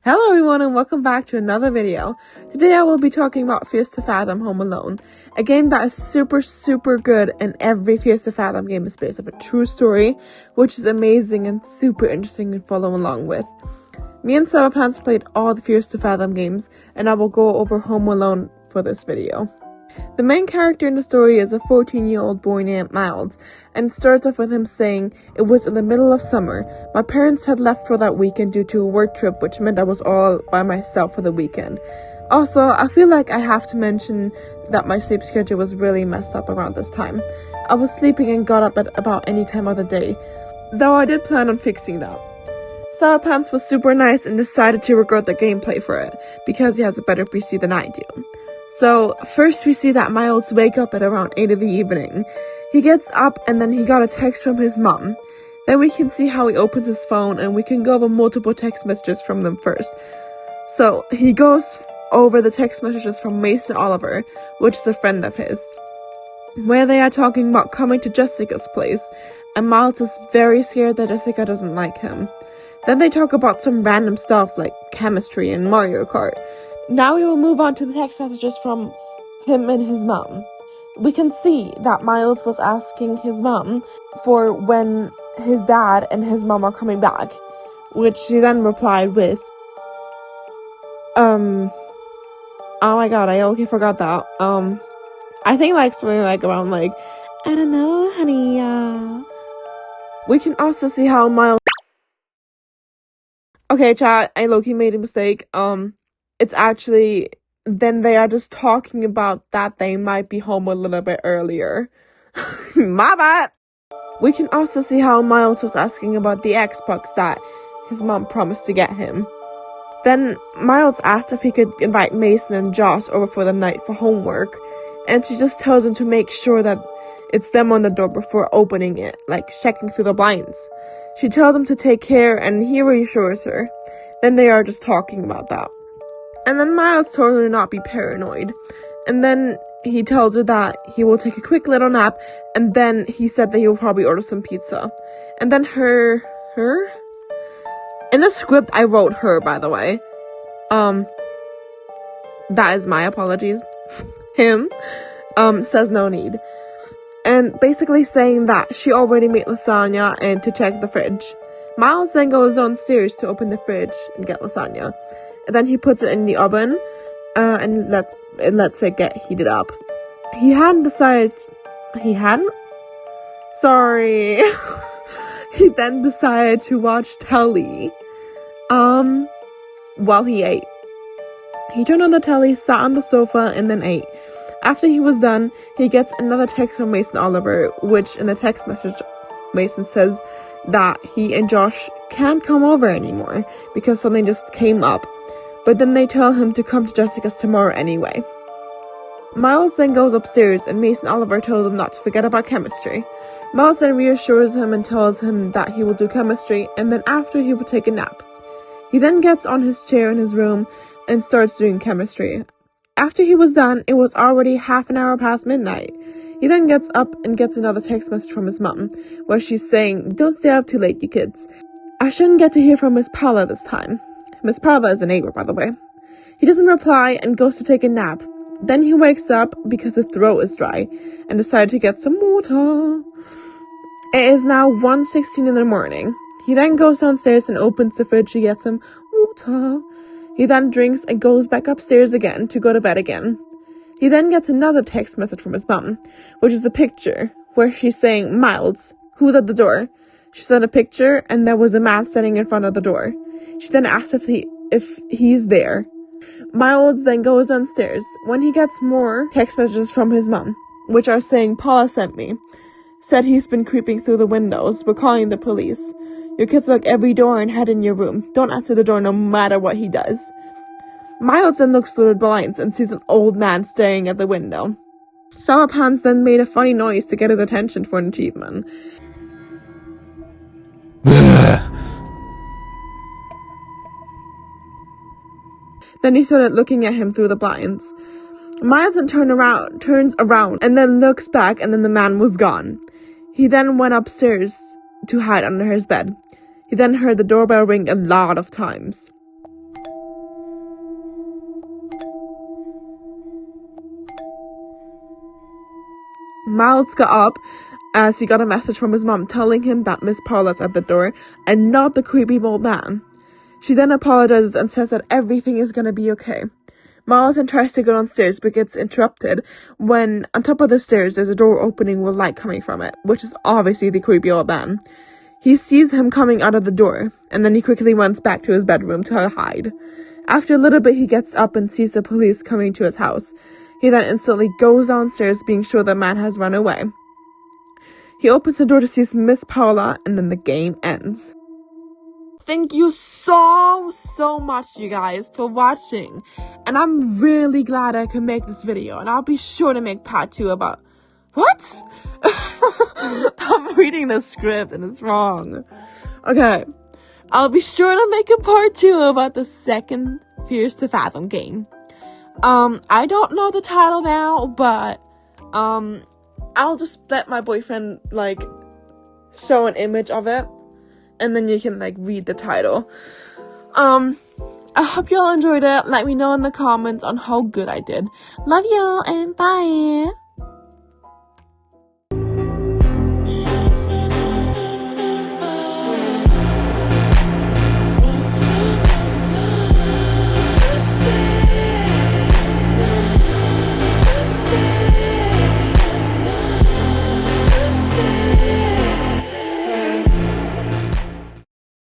Hello everyone and welcome back to another video. Today I will be talking about Fears to Fathom Home Alone, a game that is super good, and every Fears to Fathom game is based off a true story, which is amazing and super interesting to follow along with. Me and Sour Pants played all the Fears to Fathom games, and I will go over Home Alone for this video. The main character in the story is a 14-year-old boy named Miles, and it starts off with him saying, "It was in the middle of summer. My parents had left for that weekend due to a work trip, which meant I was all by myself for the weekend." Also, I feel like I have to mention that my sleep schedule was really messed up around this time. I was sleeping and got up at about any time of the day, though I did plan on fixing that. Sour Pants was super nice and decided to record the gameplay for it, because he has a better PC than I do. So, first we see that Miles wake up at around 8 in the evening. He gets up and then he got a text from his mom. Then we can see how he opens his phone, and we can go over multiple text messages from them first. So, he goes over the text messages from Mason Oliver, which is a friend of his, where they are talking about coming to Jessica's place, and Miles is very scared that Jessica doesn't like him. Then they talk about some random stuff like chemistry and Mario Kart. Now we will move on to the text messages from him and his mom. We can see that Miles was asking his mom for when his dad and his mom are coming back, which she then replied with, oh my god, I okay forgot that. I think like something like around like, "I don't know, honey, We can also see how Miles... Okay, chat, I low-key made a mistake. It's actually, then they are just talking about that they might be home a little bit earlier. My bad! We can also see how Miles was asking about the Xbox that his mom promised to get him. Then Miles asked if he could invite Mason and Josh over for the night for homework, and she just tells him to make sure that it's them on the door before opening it, like checking through the blinds. She tells him to take care, and he reassures her. Then they are just talking about that. And then Miles told her to not be paranoid. And then he tells her that he will take a quick little nap, and then he said that he will probably order some pizza. And then her? In the script, I wrote her, by the way. That is my apologies. Him, says no need. And basically saying that she already made lasagna and to check the fridge. Miles then goes downstairs to open the fridge and get lasagna. And then he puts it in the oven, and lets it get heated up. He then decided to watch telly, while he ate. He turned on the telly, sat on the sofa, and then ate. After he was done, he gets another text from Mason Oliver, which in the text message, Mason says that he and Josh can't come over anymore because something just came up. But then they tell him to come to Jessica's tomorrow anyway. Miles then goes upstairs, and Mason Oliver tells him not to forget about chemistry. Miles then reassures him and tells him that he will do chemistry, and then after he will take a nap. He then gets on his chair in his room and starts doing chemistry. After he was done, it was already half an hour past midnight. He then gets up and gets another text message from his mom, where she's saying, "Don't stay up too late, you kids." I shouldn't get to hear from Miss Paula this time. Miss Paula is a neighbor, by the way. He doesn't reply and goes to take a nap. Then he wakes up because his throat is dry and decides to get some water. It is now 1:16 in the morning. He then goes downstairs and opens the fridge to get some water. He then drinks and goes back upstairs again to go to bed again. He then gets another text message from his mom, which is a picture where she's saying, "Miles, who's at the door?" She sent a picture, and there was a man standing in front of the door. She then asks if he's there. Miles then goes downstairs. When he gets more text messages from his mom, which are saying, "Paula sent me. Said he's been creeping through the windows. We're calling the police. Your kids lock every door and head in your room. Don't answer the door no matter what he does." Miles then looks through the blinds and sees an old man staring at the window. Sour Pants then made a funny noise to get his attention for an achievement. Then he started looking at him through the blinds. Miles then turns around, and then looks back, and then the man was gone. He then went upstairs to hide under his bed. He then heard the doorbell ring a lot of times. Miles got up as he got a message from his mom telling him that Miss Paula's at the door and not the creepy old man. She then apologizes and says that everything is gonna be okay. Miles then tries to go downstairs but gets interrupted when on top of the stairs there's a door opening with light coming from it, which is obviously the creepy old man. He sees him coming out of the door, and then he quickly runs back to his bedroom to hide. After a little bit, he gets up and sees the police coming to his house. He then instantly goes downstairs, being sure the man has run away. He opens the door to see Miss Paula, and then the game ends. Thank you so much, you guys, for watching. And I'm really glad I could make this video, and I'll be sure to make part 2 about... What? I'm reading the script and it's wrong. Okay. I'll be sure to make a part 2 about the second Fears to Fathom game. I don't know the title now, but I'll just let my boyfriend show an image of it, and then you can read the title. I hope y'all enjoyed it. Let me know in the comments on how good I did. Love y'all and bye.